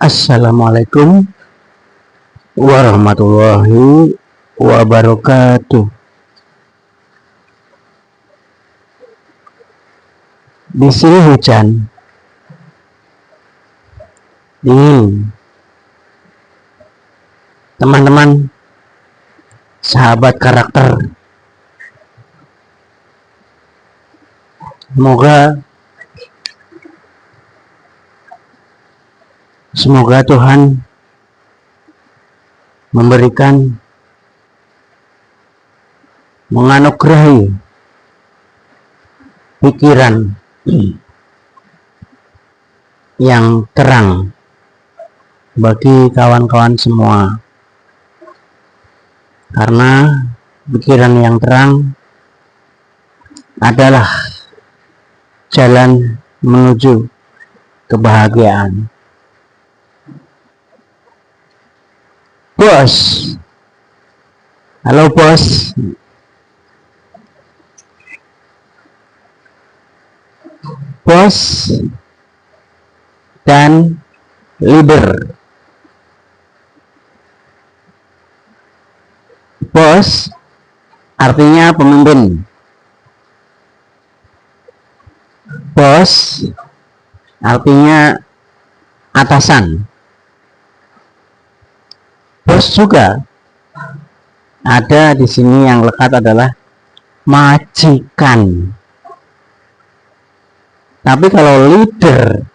Assalamualaikum warahmatullahi wabarakatuh. Di sini hujan, dingin. Teman-teman, sahabat karakter, semoga Tuhan menganugerahi pikiran yang terang bagi kawan-kawan semua, karena pikiran yang terang adalah jalan menuju kebahagiaan. Bos, halo bos. Bos dan leader. Bos artinya pemimpin. Bos artinya atasan. Bos juga ada di sini yang lekat adalah majikan. Tapi kalau leader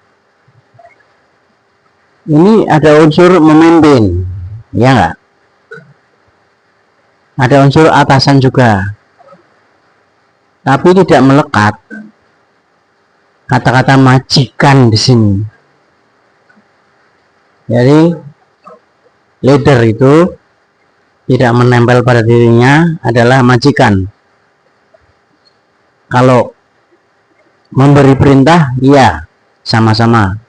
ini ada unsur memimpin, ya enggak? Ada unsur atasan juga. Tapi tidak melekat kata-kata majikan di sini. Jadi leader itu tidak menempel pada dirinya adalah majikan. Kalau memberi perintah, iya, sama-sama.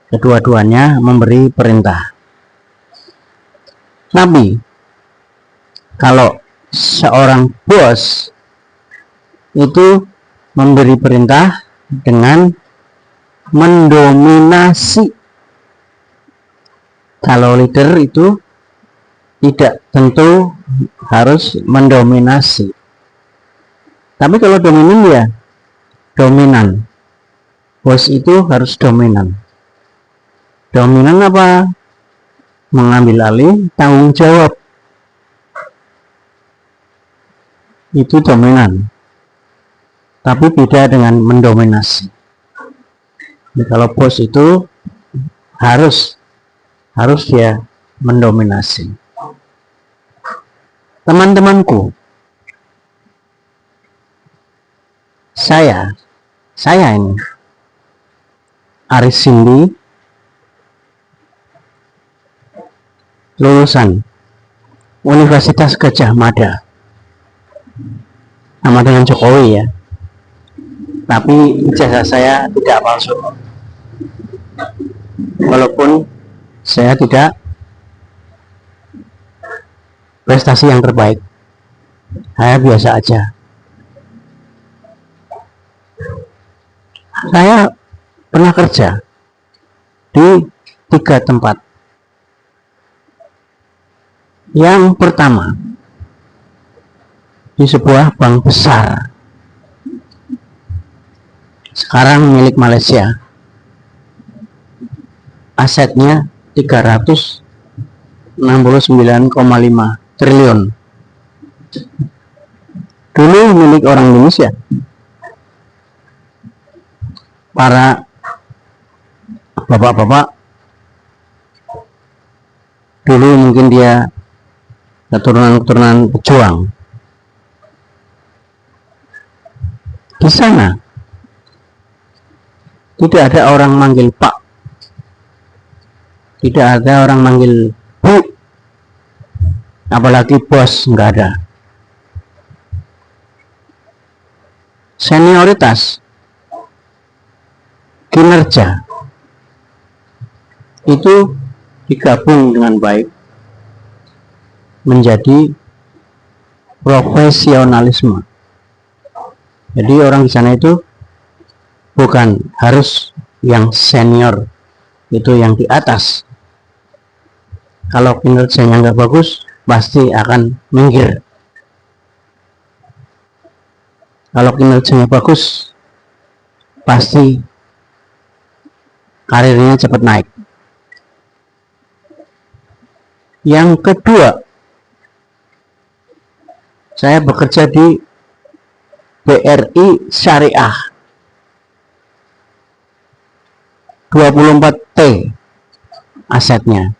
Kedua-duanya memberi perintah. Tapi kalau seorang bos itu memberi perintah dengan mendominasi. Kalau leader itu tidak tentu harus mendominasi. Tapi kalau dominan ya dominan. Bos itu harus dominan. Dominan apa? Mengambil alih tanggung jawab. Itu dominan. Tapi beda dengan mendominasi. Jadi kalau bos itu harus dia mendominasi. Teman-temanku, saya ini Aris Cindy, lulusan Universitas Gadjah Mada, sama dengan Jokowi ya, tapi ijazah saya tidak palsu, walaupun saya tidak prestasi yang terbaik, saya biasa aja. Saya pernah kerja di 3 tempat. Yang pertama di sebuah bank besar, sekarang milik Malaysia, asetnya 369,5 triliun. Dulu milik orang Indonesia. Para bapak-bapak dulu mungkin dia keturunan pejuang. Di sana tidak ada orang manggil Pak, tidak ada orang manggil Bu, apalagi bos, nggak ada. Senioritas, kinerja itu digabung dengan baik menjadi profesionalisme. Jadi orang di sana itu bukan harus yang senior, itu yang di atas. Kalau kinerjanya nggak bagus, pasti akan minggir. Kalau kinerjanya bagus, pasti karirnya cepat naik. Yang kedua, saya bekerja di BRI Syariah 24T asetnya.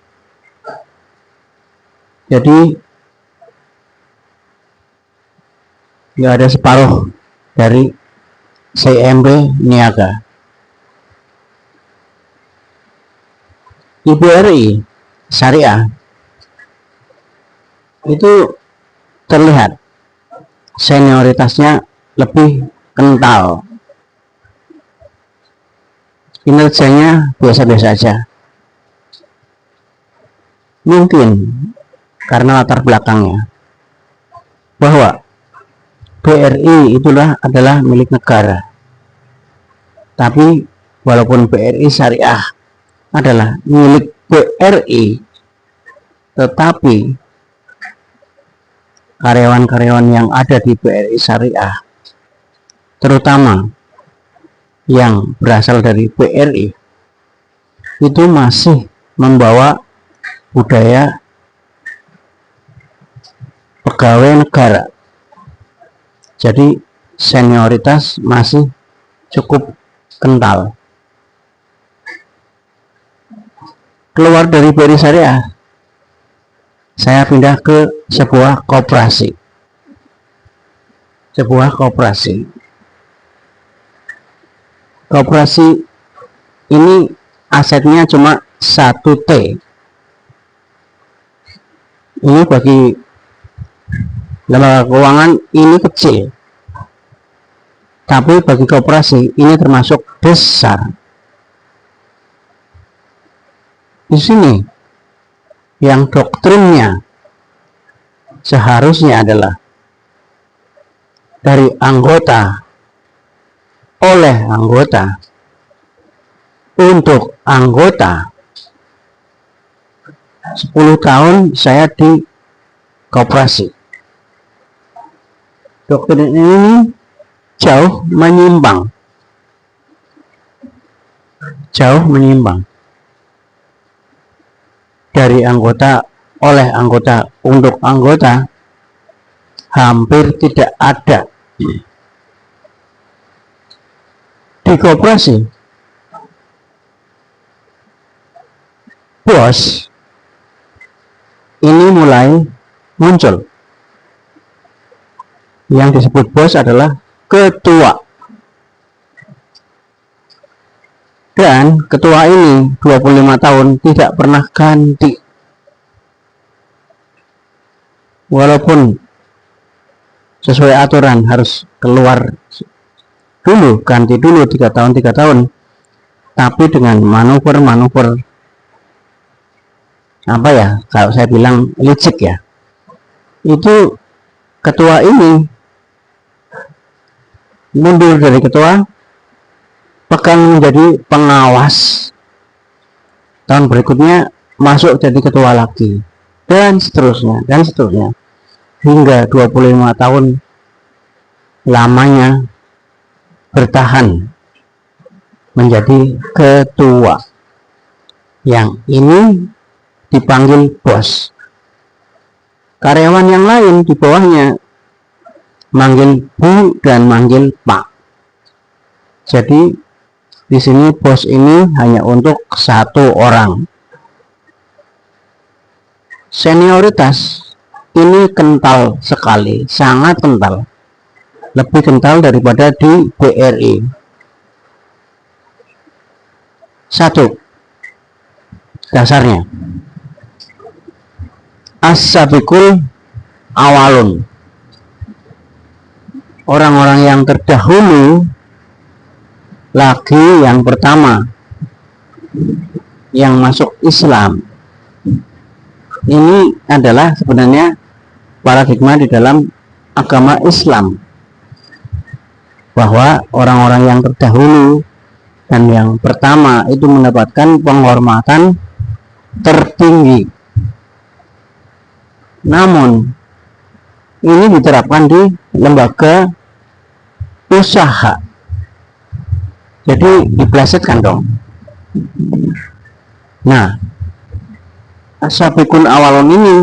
Jadi nggak ada separuh dari CMB Niaga. Di BRI Syariah itu terlihat senioritasnya lebih kental, kinerjanya biasa-biasa aja. Mungkin karena latar belakangnya bahwa BRI adalah milik negara. Tapi walaupun BRI Syariah adalah milik BRI, tetapi karyawan-karyawan yang ada di BRI Syariah, terutama yang berasal dari BRI, itu masih membawa budaya pegawai negara. Jadi senioritas masih cukup kental. Keluar dari BRI Syariah, saya pindah ke sebuah koperasi. Koperasi ini asetnya cuma 1T. Ini bagi lembaga keuangan ini kecil, tapi bagi koperasi ini termasuk besar. Di sini yang doktrinnya seharusnya adalah dari anggota, oleh anggota, untuk anggota. 10 tahun saya di koperasi. Doktrin ini jauh menyimpang. Dari anggota, oleh anggota, untuk anggota hampir tidak ada. Di koperasi, bos ini mulai muncul. Yang disebut bos adalah ketua. Dan ketua ini 25 tahun tidak pernah ganti. Walaupun sesuai aturan harus keluar dulu, ganti dulu 3 tahun, tapi dengan manuver apa ya, kalau saya bilang licik ya, itu ketua ini mundur dari ketua, pegang menjadi pengawas, tahun berikutnya masuk jadi ketua lagi, dan seterusnya hingga 25 tahun lamanya bertahan menjadi ketua. Yang ini dipanggil bos. Karyawan yang lain di bawahnya manggil Bu dan manggil Pak. Jadi di sini bos ini hanya untuk 1 orang. Senioritas ini kental sekali, sangat kental. Lebih kental daripada di BRI. 1. Dasarnya as-sabiqul awalun, orang-orang yang terdahulu, lagi yang pertama yang masuk Islam. Ini adalah sebenarnya paradigma di dalam agama Islam, bahwa orang-orang yang terdahulu dan yang pertama itu mendapatkan penghormatan tertinggi. Namun ini diterapkan di lembaga usaha, jadi diplesetkan dong. Nah, as-sabiqun awalun ini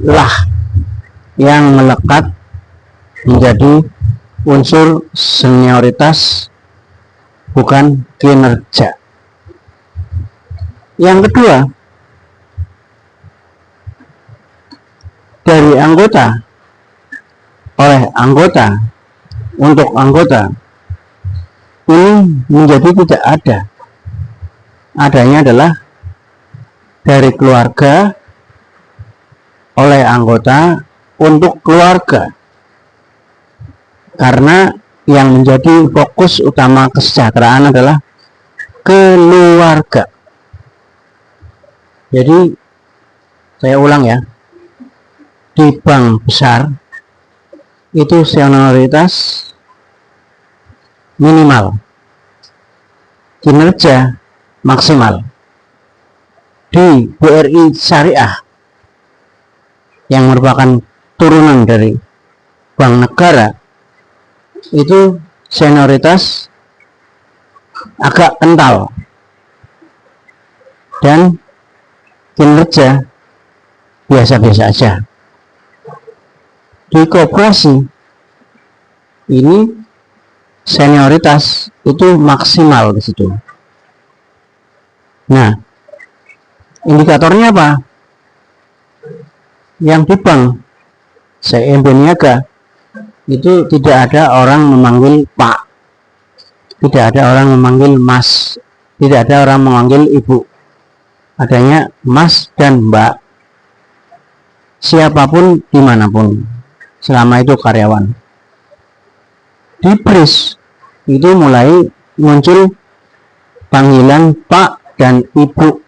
lah yang melekat menjadi unsur senioritas, bukan kinerja. Yang kedua, dari anggota, oleh anggota, untuk anggota, ini menjadi tidak ada. Adanya adalah dari keluarga, oleh anggota, untuk keluarga. Karena yang menjadi fokus utama kesejahteraan adalah keluarga. Jadi saya ulang ya, di bank besar itu senioritas minimal, kinerja maksimal. Di BRI Syariah yang merupakan turunan dari bank negara itu senioritas agak kental dan kinerja biasa-biasa aja. Di koperasi ini senioritas itu maksimal di situ. Nah, indikatornya apa? Yang di bank CMB Niaga itu tidak ada orang memanggil Pak, tidak ada orang memanggil Mas, tidak ada orang memanggil Ibu. Adanya Mas dan Mbak, siapapun dimanapun, selama itu karyawan. Di BRIS itu mulai muncul panggilan Pak dan Ibu,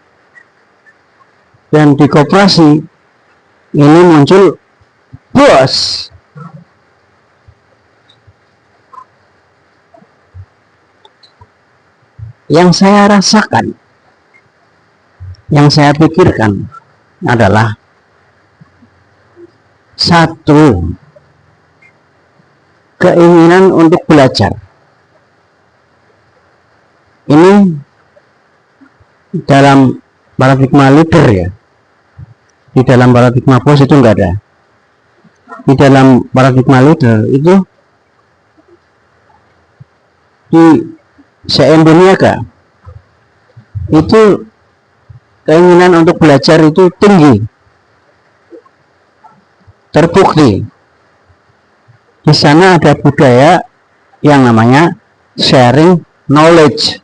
dan di koperasi ini muncul Bos. Yang saya rasakan, yang saya pikirkan adalah satu, keinginan untuk belajar. Ini dalam paradigma leader ya. Di dalam paradigma bos itu enggak ada. Di dalam paradigma leader itu di CMB Niaga itu keinginan untuk belajar itu tinggi, terbukti. Di sana ada budaya yang namanya sharing knowledge,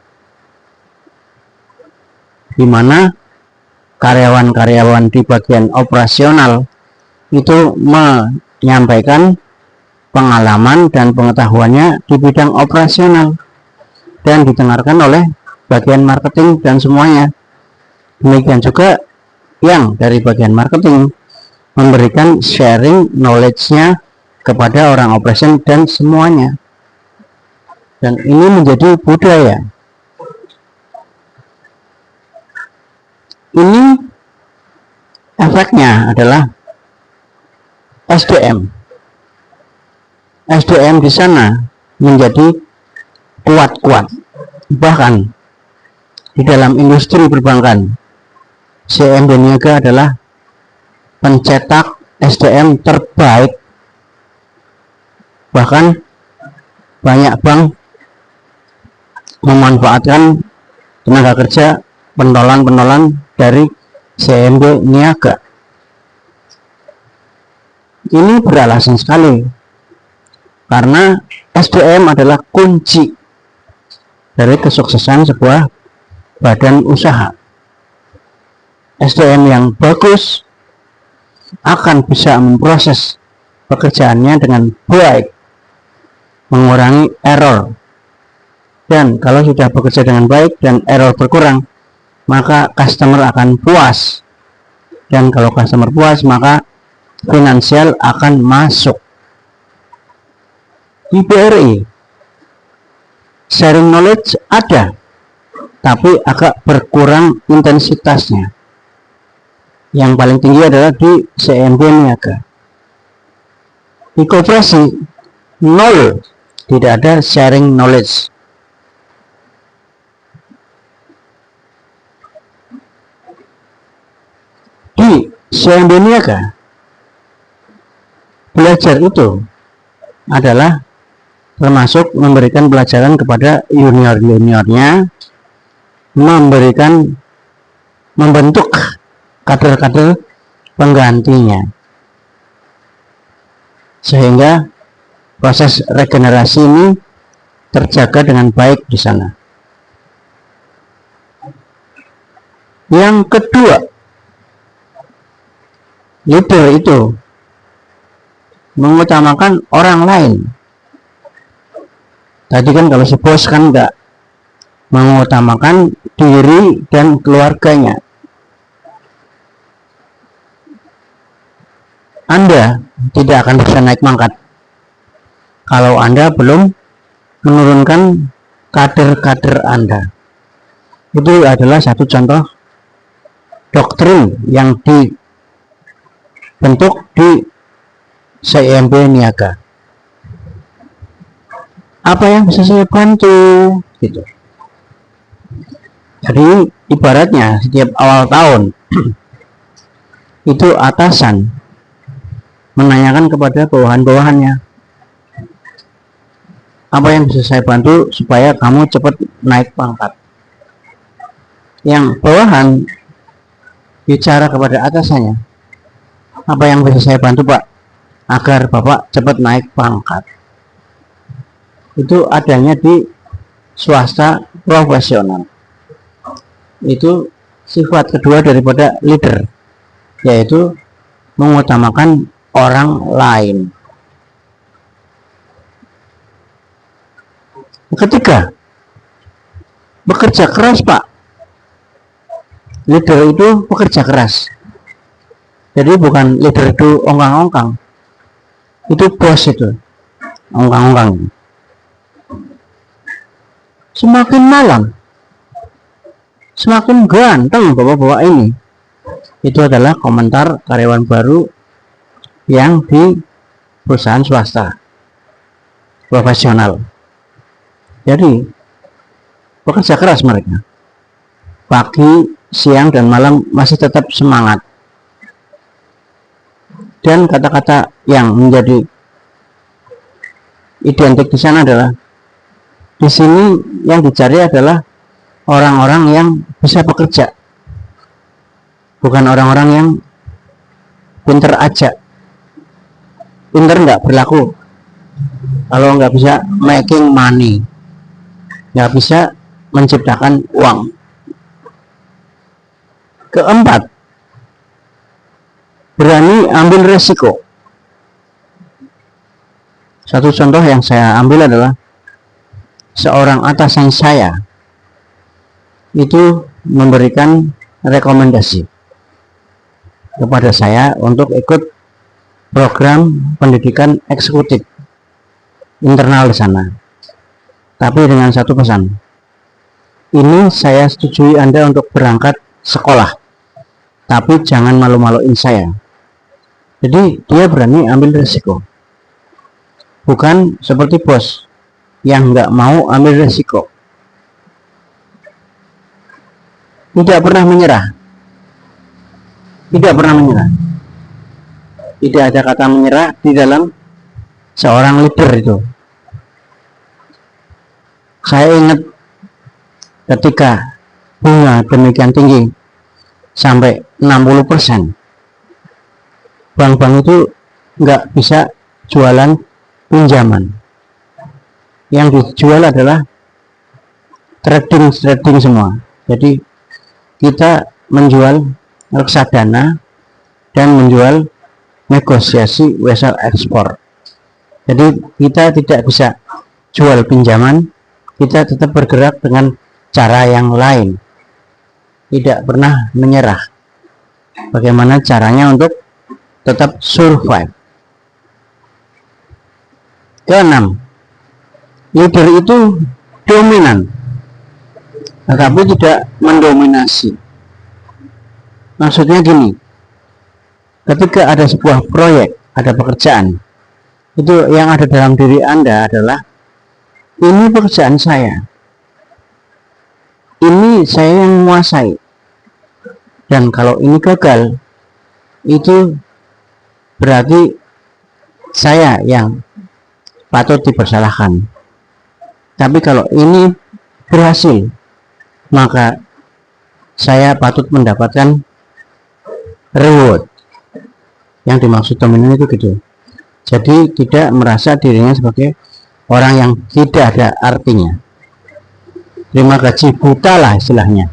di mana karyawan-karyawan di bagian operasional itu menyampaikan pengalaman dan pengetahuannya di bidang operasional dan didengarkan oleh bagian marketing dan semuanya. Demikian juga yang dari bagian marketing memberikan sharing knowledge-nya kepada orang operation dan semuanya. Dan ini menjadi budaya. Ini efeknya adalah SDM. SDM di sana menjadi kuat-kuat. Bahkan di dalam industri perbankan, CMB Niaga adalah pencetak SDM terbaik. Bahkan banyak bank memanfaatkan tenaga kerja pentolan-pentolan dari CMB Niaga. Ini beralasan sekali, karena SDM adalah kunci dari kesuksesan sebuah badan usaha. SDM yang bagus akan bisa memproses pekerjaannya dengan baik, mengurangi error. Dan kalau sudah bekerja dengan baik dan error berkurang, maka customer akan puas. Dan kalau customer puas, maka finansial akan masuk. Di BRI sharing knowledge ada, tapi agak berkurang intensitasnya. Yang paling tinggi adalah di CMB Niaga. Di koperasi nol, tidak ada sharing knowledge. Di CMB Niaga, belajar itu adalah termasuk memberikan pelajaran kepada junior-juniornya, membentuk kader-kader penggantinya, sehingga proses regenerasi ini terjaga dengan baik di sana. Yang kedua, leader itu mengutamakan orang lain. Tadi kan kalau si bos kan enggak mengutamakan diri dan keluarganya. Anda tidak akan bisa naik pangkat kalau Anda belum menurunkan kader-kader Anda. Itu adalah satu contoh doktrin yang dibentuk di CMB Niaga. Apa yang bisa saya bantu gitu. Jadi ibaratnya setiap awal tahun itu atasan menanyakan kepada bawahan-bawahannya, apa yang bisa saya bantu supaya kamu cepat naik pangkat. Yang bawahan bicara kepada atasannya, apa yang bisa saya bantu Pak agar Bapak cepat naik pangkat. Itu adanya di swasta profesional. Itu sifat kedua daripada leader, yaitu mengutamakan orang lain. Ketiga, bekerja keras Pak. Leader itu bekerja keras. Jadi bukan leader itu ongkang-ongkang. Itu bos itu ongkang-ongkang. Semakin malam semakin ganteng bapak-bapak ini. Itu adalah komentar karyawan baru yang di perusahaan swasta profesional. Jadi bekerja keras mereka, pagi, siang, dan malam masih tetap semangat. Dan kata-kata yang menjadi identik di sana adalah, di sini yang dicari adalah orang-orang yang bisa bekerja, bukan orang-orang yang pinter aja. Pinter nggak berlaku kalau nggak bisa making money, nggak bisa menciptakan uang. Keempat, berani ambil resiko. Satu contoh yang saya ambil adalah seorang atasan saya itu memberikan rekomendasi kepada saya untuk ikut program pendidikan eksekutif internal di sana. Tapi dengan satu pesan, ini saya setujui Anda untuk berangkat sekolah, tapi jangan malu-maluin saya. Jadi dia berani ambil resiko, bukan seperti bos yang nggak mau ambil resiko. Tidak pernah menyerah. Tidak pernah menyerah. Tidak ada kata menyerah di dalam seorang leader itu. Saya ingat ketika bunga demikian tinggi sampai 60%, bank-bank itu nggak bisa jualan pinjaman. Yang dijual adalah trading semua. Jadi kita menjual reksadana dan menjual negosiasi wesel ekspor. Jadi kita tidak bisa jual pinjaman, kita tetap bergerak dengan cara yang lain, tidak pernah menyerah. Bagaimana caranya untuk tetap survive. Keenam, Leader itu dominan, tetapi tidak mendominasi. Maksudnya gini, ketika ada sebuah proyek, ada pekerjaan, itu yang ada dalam diri Anda adalah, ini pekerjaan saya, ini saya yang menguasai, dan kalau ini gagal, itu berarti saya yang patut dipersalahkan. Tapi kalau ini berhasil, maka saya patut mendapatkan reward. Yang dimaksud dominan itu gitu. Jadi tidak merasa dirinya sebagai orang yang tidak ada artinya, terima gaji buta lah istilahnya.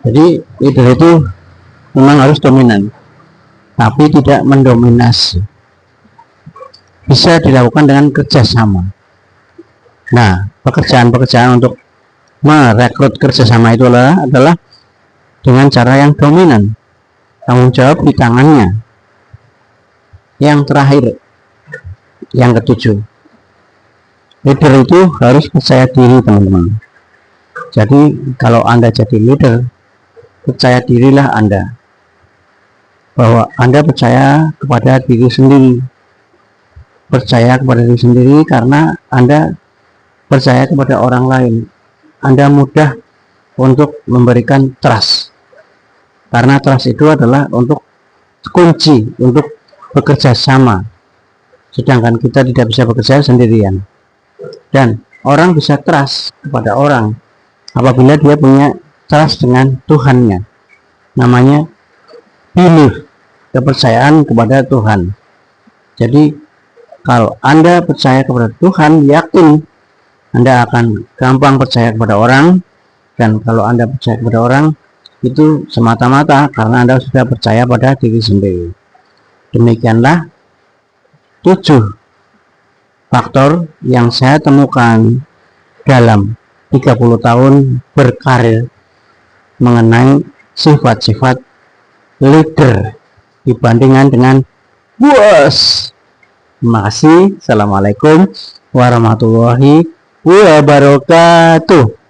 Jadi leader itu memang harus dominan, tapi tidak mendominasi. Bisa dilakukan dengan kerjasama. Nah, pekerjaan-pekerjaan untuk merekrut kerjasama itu adalah dengan cara yang dominan, tanggung jawab di tangannya. Yang terakhir, yang ketujuh, leader itu harus percaya diri, teman-teman. Jadi kalau Anda jadi leader, percaya dirilah Anda, bahwa Anda percaya kepada diri sendiri, percaya kepada diri sendiri karena Anda percaya kepada orang lain. Anda mudah untuk memberikan trust, karena trust itu adalah untuk kunci untuk bekerja sama, sedangkan kita tidak bisa bekerja sendirian. Dan orang bisa trust kepada orang apabila dia punya trust dengan Tuhannya, namanya belief, kepercayaan kepada Tuhan. Jadi kalau Anda percaya kepada Tuhan, yakin, Anda akan gampang percaya kepada orang. Dan kalau Anda percaya kepada orang, itu semata-mata karena Anda sudah percaya pada diri sendiri. Demikianlah 7 faktor yang saya temukan dalam 30 tahun berkarir mengenai sifat-sifat leader dibandingkan dengan bos. Terima kasih. Assalamualaikum warahmatullahi wabarakatuh.